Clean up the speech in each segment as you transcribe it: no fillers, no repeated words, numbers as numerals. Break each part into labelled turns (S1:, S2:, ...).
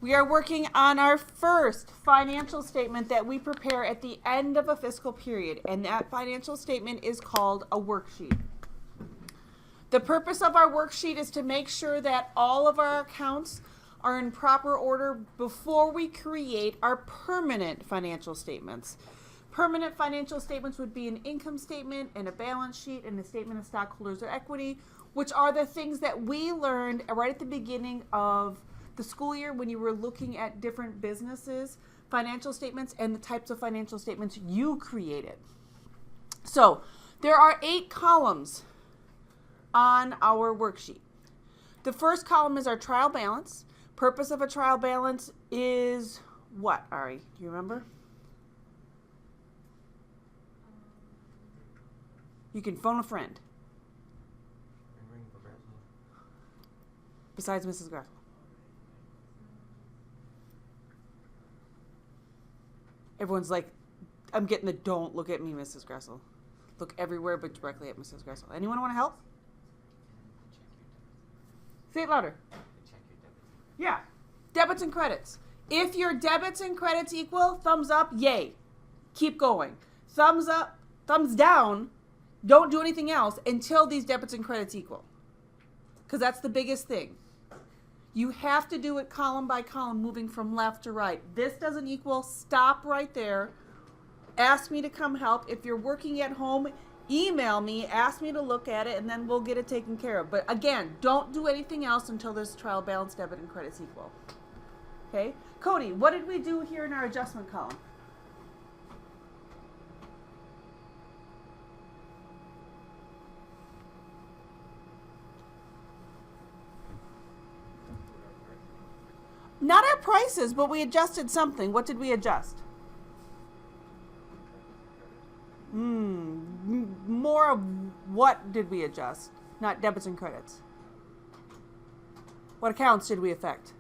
S1: We are working on our first financial statement that we prepare at the end of a fiscal period, and that financial statement is called a worksheet. The purpose of our worksheet is to make sure that all of our accounts are in proper order before we create our permanent financial statements. Permanent financial statements would be an income statement and a balance sheet and a statement of stockholders' equity, which are the things that we learned right at the beginning of the school year when you were looking at different businesses, financial statements, and the types of financial statements you created. So there are 8 columns on our worksheet. The first column is our trial balance. Purpose of a trial balance is what, Ari? Do you remember? You can phone a friend. Besides Mrs. Gressel. Everyone's like, I'm getting the don't look at me, Mrs. Gressel. Look everywhere but directly at Mrs. Gressel. Anyone want to help? Say it louder. Yeah. Debits and credits. If your debits and credits equal, thumbs up, yay. Keep going. Thumbs up, thumbs down, don't do anything else until these debits and credits equal. Because that's the biggest thing. You have to do it column by column, moving from left to right. This doesn't equal, stop right there. Ask me to come help. If you're working at home, email me, ask me to look at it, and then we'll get it taken care of. But again, don't do anything else until this trial balance, debit, and credits equal. Okay? Cody, what did we do here in our adjustment column? Not our prices, but we adjusted something. What did we adjust? More of what did we adjust? Not debits and credits. What accounts did we affect?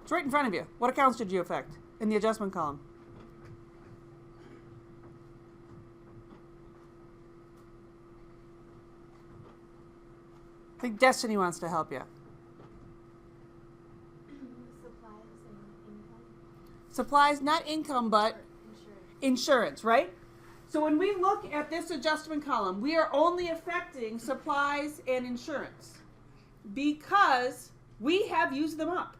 S1: It's right in front of you. What accounts did you affect in the adjustment column? I think Destiny wants to help you.
S2: Supplies and income.
S1: Supplies, not income, but insurance, right? So when we look at this adjustment column, we are only affecting supplies and insurance because we have used them up.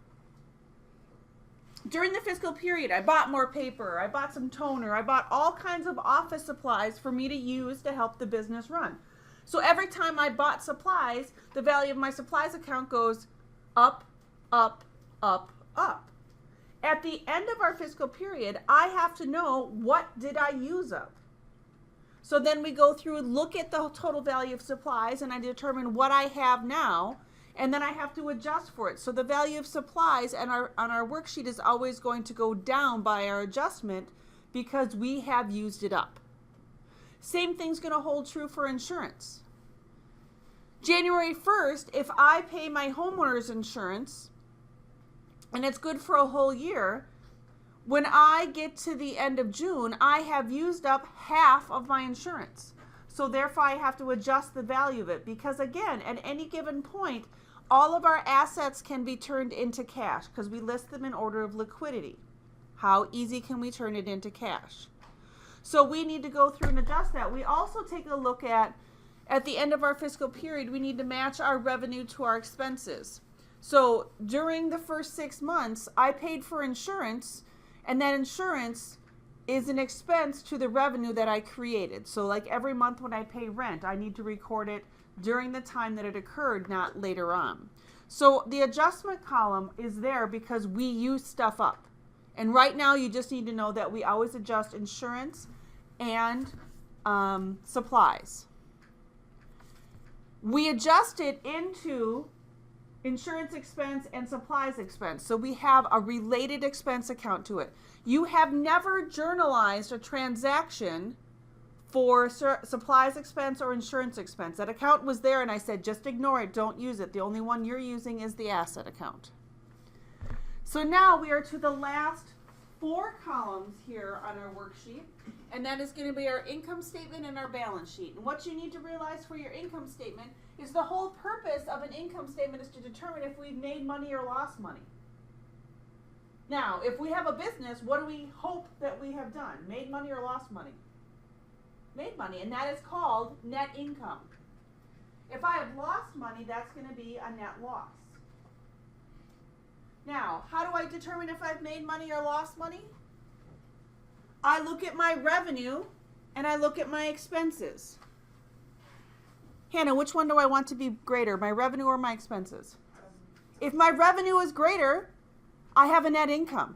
S1: During the fiscal period, I bought more paper, I bought some toner, I bought all kinds of office supplies for me to use to help the business run. So every time I bought supplies, the value of my supplies account goes up, up, up, up. At the end of our fiscal period, I have to know what did I use up. So then we go through and look at the total value of supplies and I determine what I have now, and then I have to adjust for it. So the value of supplies on our worksheet is always going to go down by our adjustment because we have used it up. Same thing's going to hold true for insurance. January 1st, if I pay my homeowner's insurance, and it's good for a whole year, when I get to the end of June, I have used up half of my insurance. So therefore, I have to adjust the value of it because, again, at any given point, all of our assets can be turned into cash because we list them in order of liquidity. How easy can we turn it into cash? So we need to go through and adjust that. We also take a look at the end of our fiscal period, we need to match our revenue to our expenses. So during the first 6 months, I paid for insurance, and that insurance is an expense to the revenue that I created. So like every month when I pay rent, I need to record it during the time that it occurred, not later on. So the adjustment column is there because we use stuff up. And right now, you just need to know that we always adjust insurance and supplies. We adjust it into insurance expense and supplies expense. So we have a related expense account to it. You have never journalized a transaction for supplies expense or insurance expense. That account was there and I said, just ignore it, don't use it. The only one you're using is the asset account. So now we are to the last 4 columns here on our worksheet, and that is going to be our income statement and our balance sheet. And what you need to realize for your income statement is the whole purpose of an income statement is to determine if we've made money or lost money. Now, if we have a business, what do we hope that we have done? Made money or lost money? Made money, and that is called net income. If I have lost money, that's going to be a net loss. Now, how do I determine if I've made money or lost money? I look at my revenue and I look at my expenses. Hannah, which one do I want to be greater, my revenue or my expenses? If my revenue is greater, I have a net income.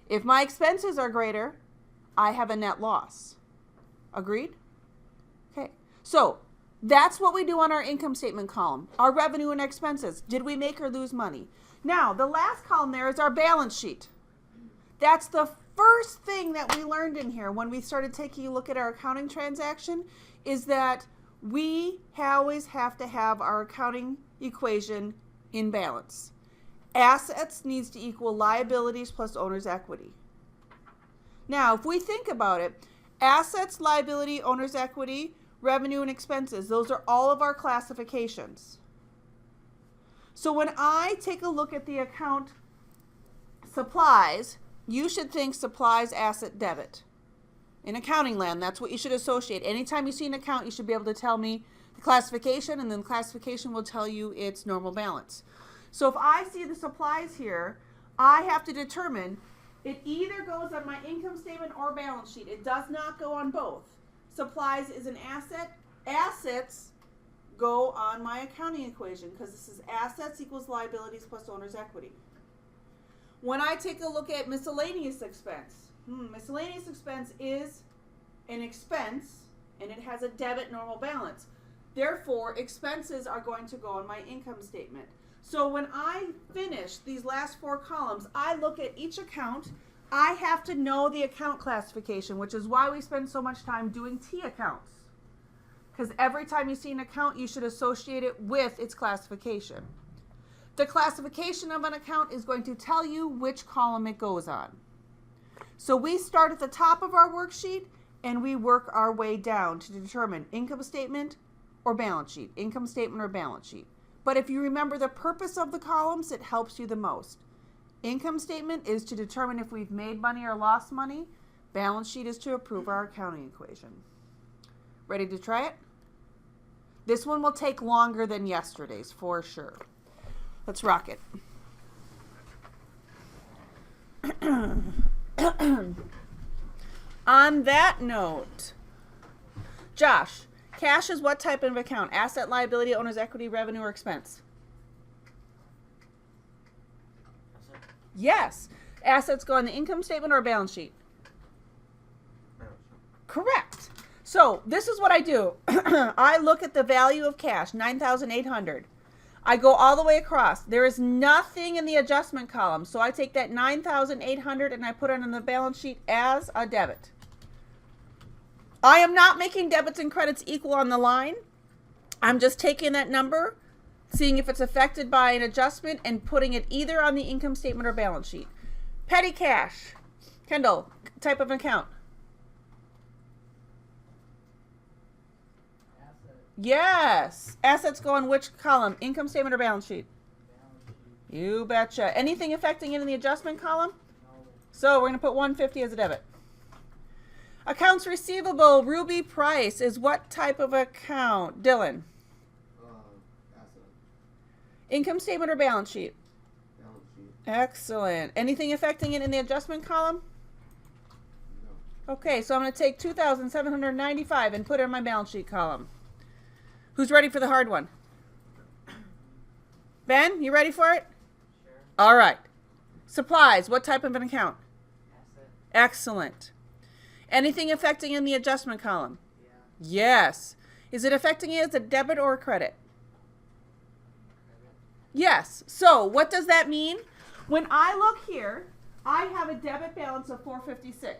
S1: If my expenses are greater, I have a net loss. Agreed? Okay. So that's what we do on our income statement column. Our revenue and expenses. Did we make or lose money? Now, the last column there is our balance sheet. That's the first thing that we learned in here when we started taking a look at our accounting transaction, is that we always have to have our accounting equation in balance. Assets needs to equal liabilities plus owner's equity. Now, if we think about it, assets, liability, owner's equity, revenue, and expenses, those are all of our classifications. So when I take a look at the account supplies, you should think supplies, asset, debit. In accounting land, that's what you should associate. Anytime you see an account, you should be able to tell me the classification, and then the classification will tell you its normal balance. So if I see the supplies here, I have to determine it either goes on my income statement or balance sheet. It does not go on both. Supplies is an asset. Assets go on my accounting equation because this is assets equals liabilities plus owner's equity. When I take a look at miscellaneous expense, miscellaneous expense is an expense and it has a debit normal balance. Therefore, expenses are going to go on my income statement. So when I finish these last four columns, I look at each account. I have to know the account classification, which is why we spend so much time doing T accounts. Because every time you see an account, you should associate it with its classification. The classification of an account is going to tell you which column it goes on. So we start at the top of our worksheet and we work our way down to determine income statement or balance sheet, income statement or balance sheet. But if you remember the purpose of the columns, it helps you the most. Income statement is to determine if we've made money or lost money. Balance sheet is to approve our accounting equation. Ready to try it? This one will take longer than yesterday's for sure. Let's rock it. On that note, Josh, cash is what type of account? Asset, liability, owner's equity, revenue, or expense?
S3: Asset.
S1: Yes. Assets go on the income statement or balance sheet?
S3: Balance sheet.
S1: Correct. So this is what I do. I look at the value of cash, $9,800. I go all the way across. There is nothing in the adjustment column. So I take that $9,800 and I put it on the balance sheet as a debit. I am not making debits and credits equal on the line. I'm just taking that number, seeing if it's affected by an adjustment, and putting it either on the income statement or balance sheet. Petty cash. Kendall, type of account.
S3: Asset.
S1: Yes. Assets go on which column? Income statement or balance sheet?
S3: Balance sheet.
S1: You betcha. Anything affecting it in the adjustment column?
S3: No.
S1: So we're going to put 150 as a debit. Accounts receivable, Ruby Price is what type of account? Dylan.
S3: Asset.
S1: Income statement or balance sheet?
S3: Balance sheet.
S1: Excellent. Anything affecting it in the adjustment column?
S3: No.
S1: Okay, so I'm going to take $2,795 and put it in my balance sheet column. Who's ready for the hard one? Ben, you ready for it?
S3: Sure.
S1: All right. Supplies, what type of an account?
S3: Asset.
S1: Excellent. Anything affecting in the adjustment column?
S3: Yeah.
S1: Yes. Is it affecting it as a debit or a credit?
S3: Credit.
S1: Yes. So what does that mean? When I look here, I have a debit balance of $456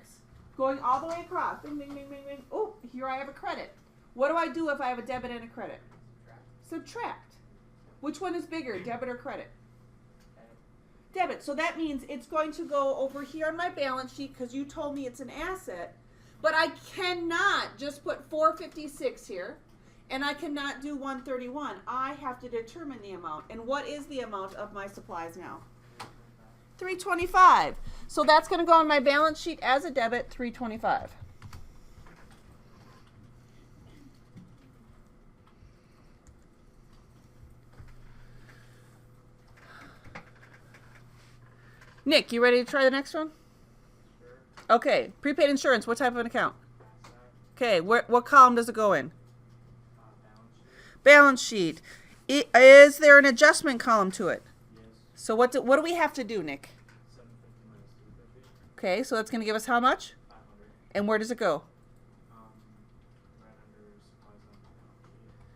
S1: going all the way across. Bing, bing, bing, bing, bing. Oh, here I have a credit. What do I do if I have a debit and a credit?
S3: Subtract.
S1: Subtract. Which one is bigger, debit or credit?
S3: Credit.
S1: Debit. So that means it's going to go over here on my balance sheet because you told me it's an asset. But I cannot just put $456 here And I cannot do 131. I have to determine the amount. And what is the amount of my supplies now? 325. So that's going to go on my balance sheet as a debit, 325. Nick, you ready to try the next one?
S3: Sure.
S1: Okay, prepaid insurance, what type of an account?
S3: Asset.
S1: Okay, what column does it go in?
S3: Balance sheet.
S1: Balance sheet. Is there an adjustment column to it?
S3: Yes.
S1: So what do we have to do, Nick?
S3: 750 minus 350.
S1: Okay, so that's going to give us how much?
S3: 500.
S1: And where does it go?
S3: Right under supplies on the balance sheet.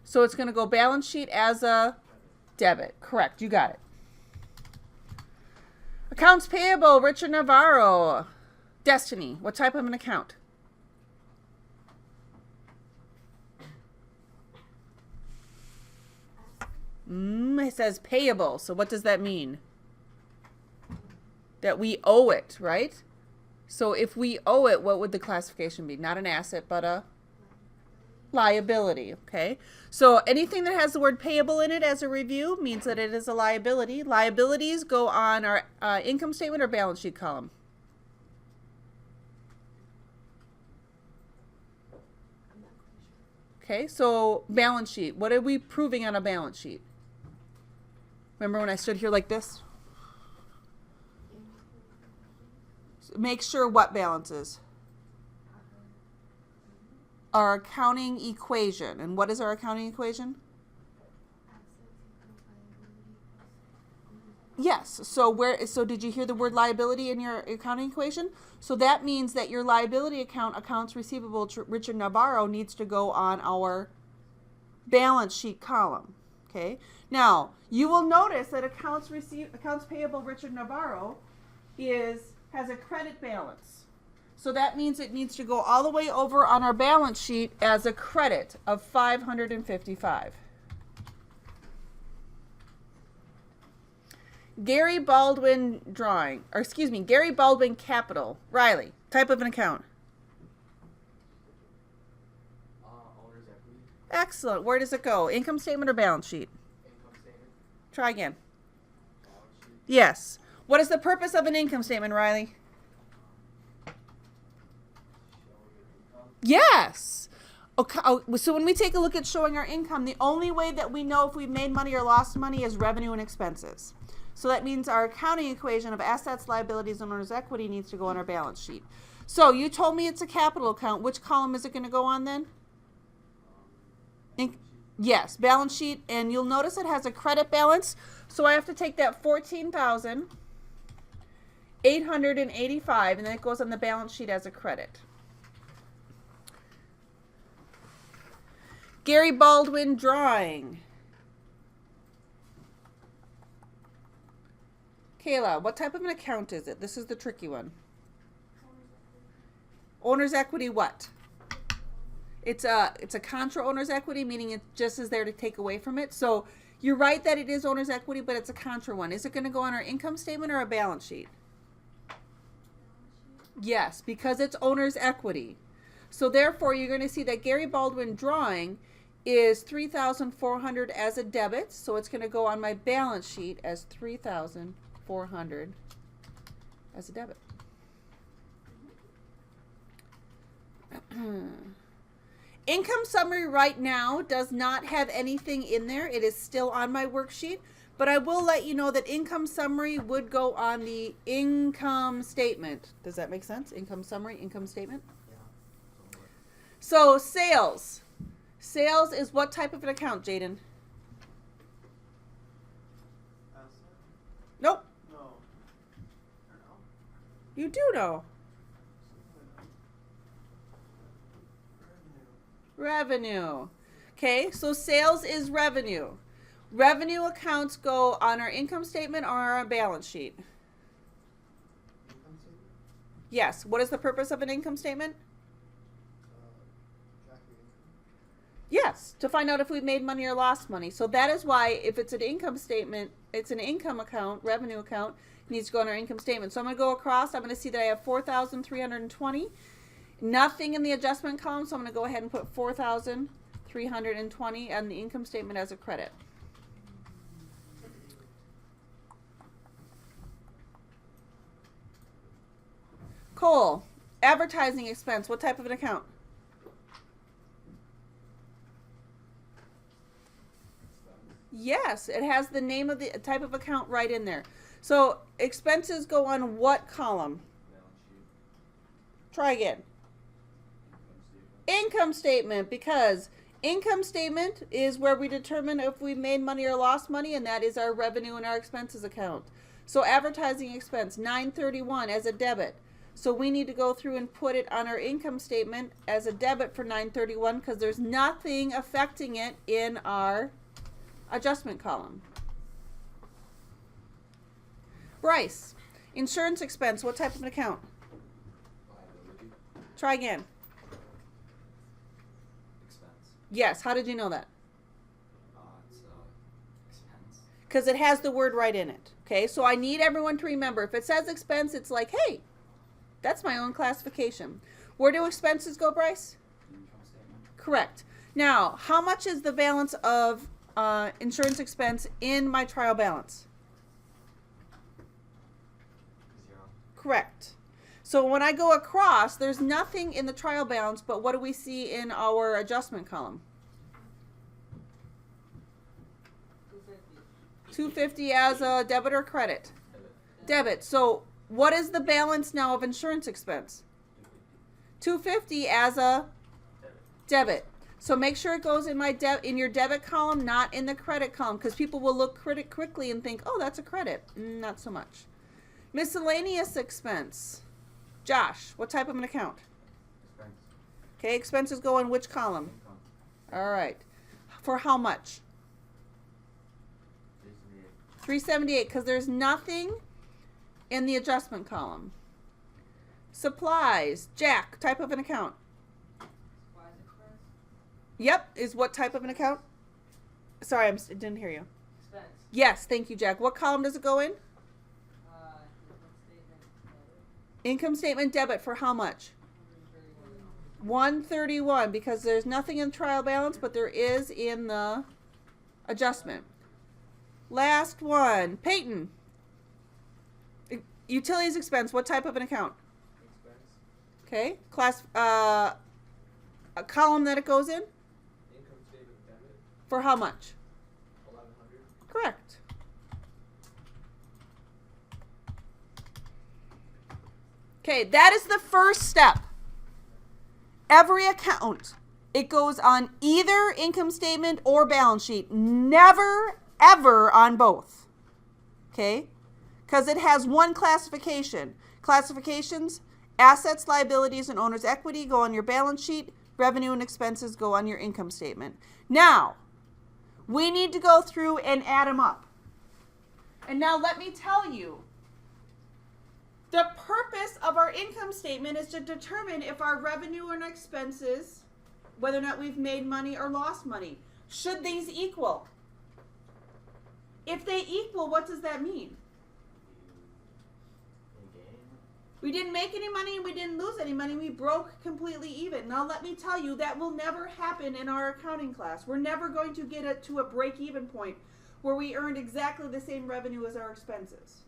S1: So it's going to go balance sheet as a debit. Correct, you got it. Accounts payable, Richard Navarro. Destiny, what type of an account? It says payable. So what does that mean? That we owe it, right? So if we owe it, what would the classification be? Not an asset, but a liability, okay? So anything that has the word payable in it as a review means that it is a liability. Liabilities go on our income statement or balance sheet column.
S2: I'm not quite sure.
S1: Okay, so balance sheet. What are we proving on a balance sheet? Remember when I stood here like this? Make sure what balances? Our accounting equation. And what is our accounting equation? Yes. So did you hear the word liability in your accounting equation? So that means that your liability account, accounts receivable to Richard Navarro, needs to go on our balance sheet column. Okay. Now you will notice that accounts payable Richard Navarro has a credit balance. So that means it needs to go all the way over on our balance sheet as a credit of 555. Gary Baldwin Gary Baldwin Capital. Riley, type of an account.
S3: Owner's equity.
S1: Excellent. Where does it go? Income statement or balance sheet?
S3: Income statement.
S1: Try again.
S3: Balance sheet.
S1: Yes. What is the purpose of an income statement, Riley? Yes. Okay. So when we take a look at showing our income, the only way that we know if we've made money or lost money is revenue and expenses. So that means our accounting equation of assets, liabilities, and owner's equity needs to go on our balance sheet. So you told me it's a capital account. Which column is it going to go on then? Yes, balance sheet. And you'll notice it has a credit balance. So I have to take that 14,885 and then it goes on the balance sheet as a credit. Gary Baldwin drawing. Kayla, what type of an account is it? This is the tricky one. Owner's equity what? It's a contra owner's equity, meaning it just is there to take away from it. So you're right that it is owner's equity, but it's a contra one. Is it going to go on our income statement or a balance sheet? Yes, because it's owner's equity. So therefore, you're going to see that Gary Baldwin drawing is 3,400 as a debit. So it's going to go on my balance sheet as 3,400 as a debit. Income summary right now does not have anything in there. It is still on my worksheet. But I will let you know that income summary would go on the income statement. Does that make sense? Income summary, income statement?
S3: Yeah.
S1: So sales. Sales is what type of an account, Jaden?
S3: Asset?
S1: Nope.
S3: No. I don't know.
S1: You do know. Revenue. Okay, so sales is revenue. Revenue accounts go on our income statement or our balance sheet.
S3: Income statement?
S1: Yes. What is the purpose of an income statement?
S3: Track your income.
S1: Yes, to find out if we've made money or lost money. So that is why if it's an income statement, it's an income account, revenue account, it needs to go on our income statement. So I'm going to go across. I'm going to see that I have 4,320. Nothing in the adjustment column, so I'm going to go ahead and put 4,320. $320 on the income statement as a credit. Cole, advertising expense, what type of an account? Yes, it has the name of the type of account right in there. So expenses go on what column?
S3: Balance sheet.
S1: Try again. Income statement, because income statement is where we determine if we made money or lost money, and that is our revenue and our expenses account. So advertising expense, $931 as a debit. So we need to go through and put it on our income statement as a debit for $931 because there's nothing affecting it in our adjustment column. Bryce, insurance expense, what type of an account?
S3: Liability.
S1: Try again.
S3: Expense.
S1: Yes, how did you know that?
S3: It's expense.
S1: Because it has the word right in it. Okay, so I need everyone to remember, if it says expense, it's like, hey, that's my own classification. Where do expenses go, Bryce?
S3: Income statement.
S1: Correct. Now, how much is the balance of insurance expense in my trial balance?
S3: 0.
S1: Correct. So when I go across, there's nothing in the trial balance, but what do we see in our adjustment column? 250 as a debit or credit? Debit. So what is the balance now of insurance expense? 250 as a debit. So make sure it goes in my in your debit column, not in the credit column, because people will look quickly and think, oh, that's a credit. Not so much. Miscellaneous expense. Josh, what type of an account?
S3: Expense.
S1: Okay, expenses go in which column?
S3: Income.
S1: All right. For how much? 378, because there's nothing in the adjustment column. Supplies. Jack, type of an account?
S2: Supplies expense?
S1: Yep, is what type of an account? Sorry, I didn't hear you.
S2: Expense.
S1: Yes, thank you, Jack. What column does it go in?
S2: Income statement.
S1: Income statement debit for how much?
S2: 131.
S1: 131, because there's nothing in trial balance, but there is in the adjustment. Last one. Peyton. Utilities expense, what type of an account?
S3: Expense.
S1: Okay. Class, a column that it goes in?
S3: Income statement debit.
S1: For how much?
S3: 1100.
S1: Correct. Okay, that is the first step. Every account, it goes on either income statement or balance sheet. Never, ever on both. Okay? Because it has one classification. Classifications, assets, liabilities, and owner's equity go on your balance sheet. Revenue and expenses go on your income statement. Now, we need to go through and add them up. And now let me tell you, the purpose of our income statement is to determine if our revenue and expenses, whether or not we've made money or lost money, should these equal? If they equal, what does that mean? We didn't make any money and we didn't lose any money. We broke completely even. Now let me tell you, that will never happen in our accounting class. We're never going to get it to a break-even point where we earned exactly the same revenue as our expenses.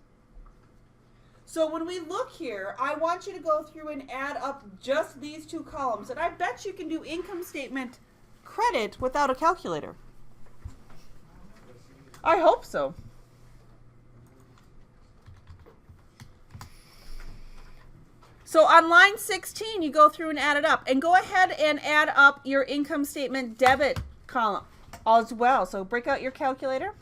S1: So when we look here, I want you to go through and add up just these two columns. And I bet you can do income statement credit without a calculator. I hope so. So on line 16, you go through and add it up. And go ahead and add up your income statement debit column as well. So break out your calculator.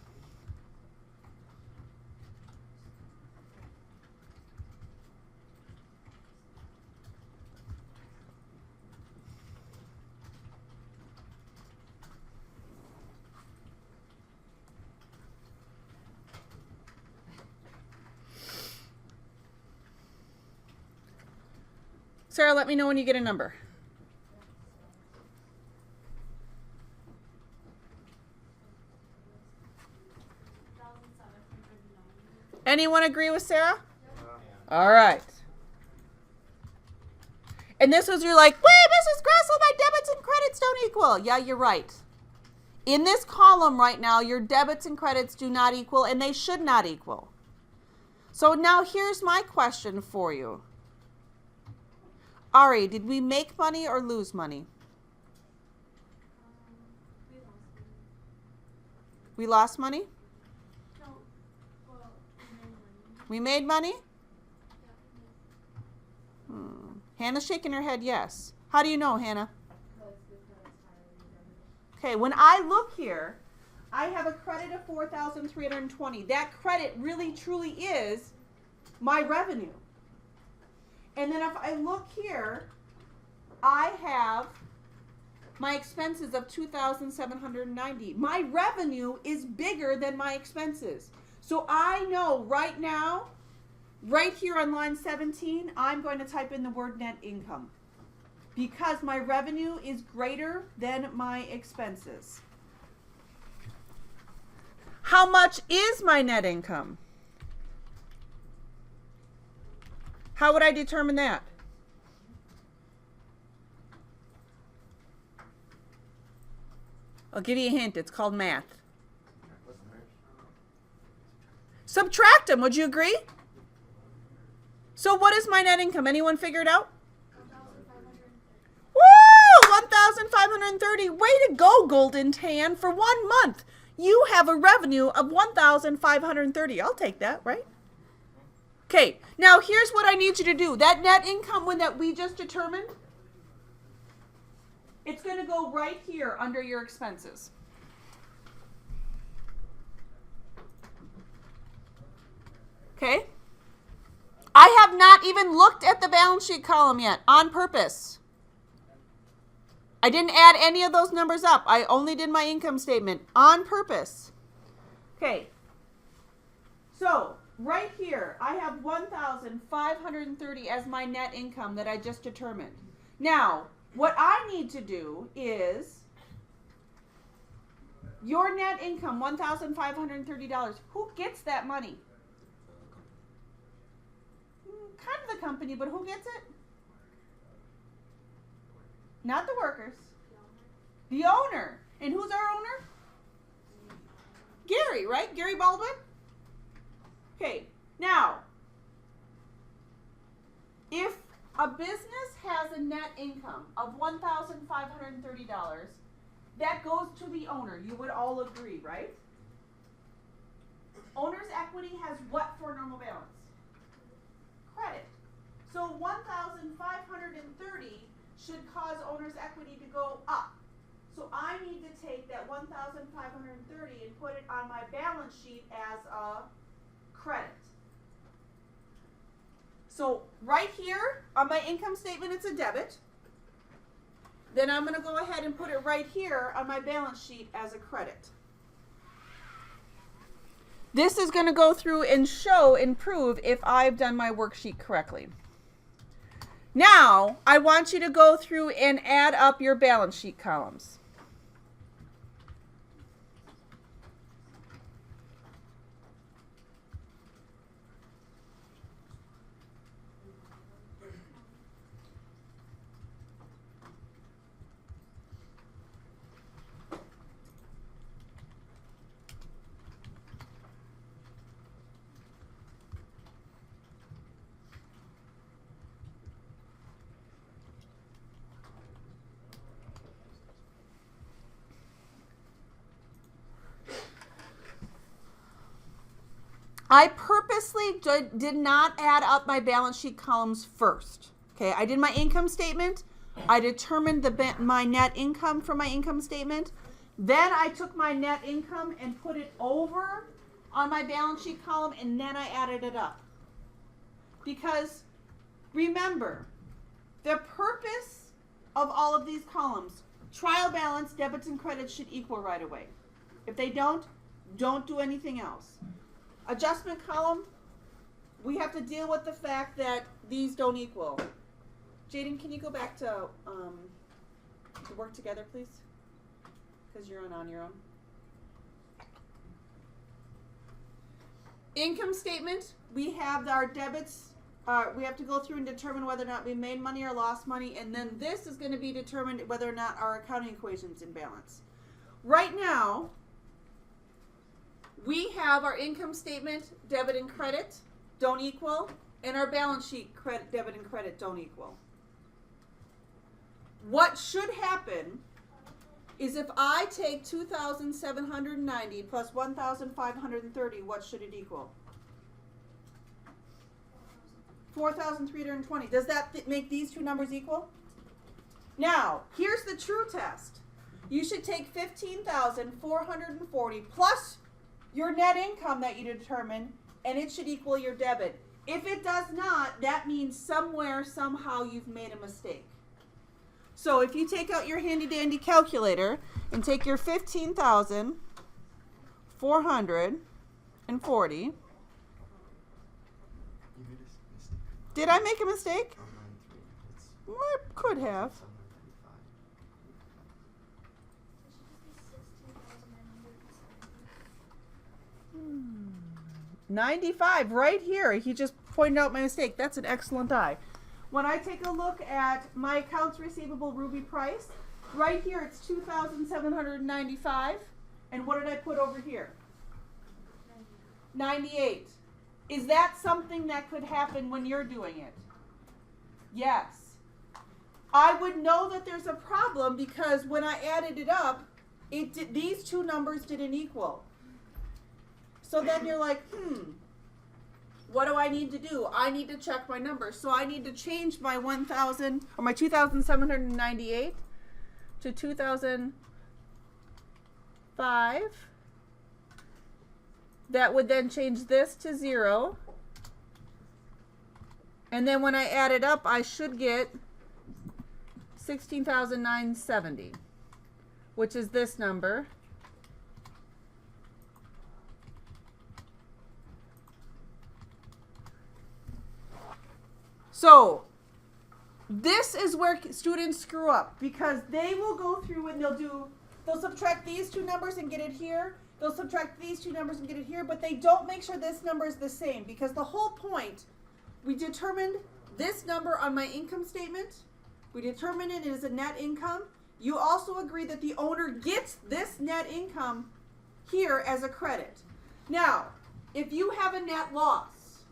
S1: Sarah, let me know when you get a number. Anyone agree with Sarah? All right. And this was, you're like, wait, Mrs. Gressel, my debits and credits don't equal. Yeah, you're right. In this column right now, your debits and credits do not equal, and they should not equal. So now here's my question for you. Ari, did we make money or lose money?
S4: We lost money.
S1: We lost money?
S4: No, well,
S1: We
S4: we made money.
S1: made money?
S4: Yeah, we made.
S1: Hannah's shaking her head yes. How do you know, Hannah?
S2: Because the credit's higher than debit.
S1: Okay, when I look here, I have a credit of 4,320. That credit really truly is my revenue. And then if I look here, I have my expenses of 2,790. My revenue is bigger than my expenses. So I know right now, right here on line 17, I'm going to type in the word net income because my revenue is greater than my expenses. How much is my net income? How would I determine that? I'll give you a hint. It's called math. Subtract them. Would you agree? So what is my net income? Anyone figure it out?
S4: 1,530.
S1: Woo! 1,530. Way to go, Golden Tan. For 1 month, you have a revenue of 1,530. I'll take that, right? Okay, now here's what I need you to do. That net income one that we just determined, it's going to go right here under your expenses. Okay? I have not even looked at the balance sheet column yet, on purpose. I didn't add any of those numbers up. I only did my income statement on purpose. Okay. So, right here, I have 1,530 as my net income that I just determined. Now, what I need to do is your net income, $1,530. Who gets that money? Kind of the company, but who gets it? Not the workers. The owner. And who's our owner? Gary, right? Gary Baldwin? Okay, now, if a business has a net income of $1,530, that goes to the owner. You would all agree, right? Owner's equity has what for normal balance? Credit. So 1,530 should cause owner's equity to go up. So I need to take that 1,530 and put it on my balance sheet as a credit. So right here on my income statement, it's a debit. Then I'm going to go ahead and put it right here on my balance sheet as a credit. This is going to go through and show and prove if I've done my worksheet correctly. Now, I want you to go through and add up your balance sheet columns. I purposely did not add up my balance sheet columns first. Okay, I did my income statement. I determined my net income from my income statement. Then I took my net income and put it over on my balance sheet column, and then I added it up. Because remember, the purpose of all of these columns, trial balance, debits, and credits should equal right away. If they don't do anything else. Adjustment column, we have to deal with the fact that these don't equal. Jaden, can you go back to work together, please? Because you're on your own. Income statement, we have our debits we have to go through and determine whether or not we made money or lost money, and then this is going to be determined whether or not our accounting equation's in balance. Right now, we have our income statement, debit and credit, don't equal, and our balance sheet, credit, debit and credit, don't equal. What should happen is if I take 2,790 plus 1,530, what should it equal? 4,320. Does that make these two numbers equal? Now, here's the true test. You should take 15,440 plus your net income that you determine, and it should equal your debit. If it does not, that means somewhere, somehow you've made a mistake. So if you take out your handy dandy calculator and take your 15,440,
S5: You made a mistake.
S4: Did I make a mistake?
S5: On line 3. It's
S4: I could have. 95 right here. He just pointed out my mistake. That's an excellent eye. When I take a look at my accounts receivable Ruby price, right here it's 2,795. And what did I put over here? 98. Is that something that could happen when you're doing it? Yes. I would know that there's a problem because when I added it up, these two numbers didn't equal. So then you're like, what do I need to do? I need to check my numbers. So I need to change my 1,000 or my 2,798 to 2,005. That would then change this to 0. And then when I add it up, I should get 16,970, which is this number. So this is where students screw up because they will go through and they'll subtract these two numbers and get it here. They'll subtract these two numbers and get it here, but they don't make sure this number is the same because the whole point, we determined this number on my income statement. We determined it as a net income. You also agree that the owner gets this net income here as a credit. Now, if you have a net loss,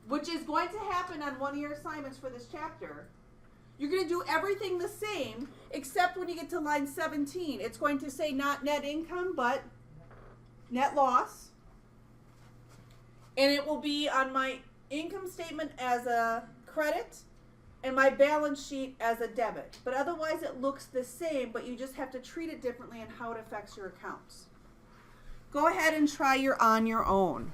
S4: which is going to happen on one of your assignments for this chapter, you're going to do everything the same, except when you get to line 17. It's going to say not net income, but net loss. And it will be on my income statement as a credit and my balance sheet as a debit. But otherwise it looks the same, but you just have to treat it differently in how it affects your accounts. Go ahead and try on your own.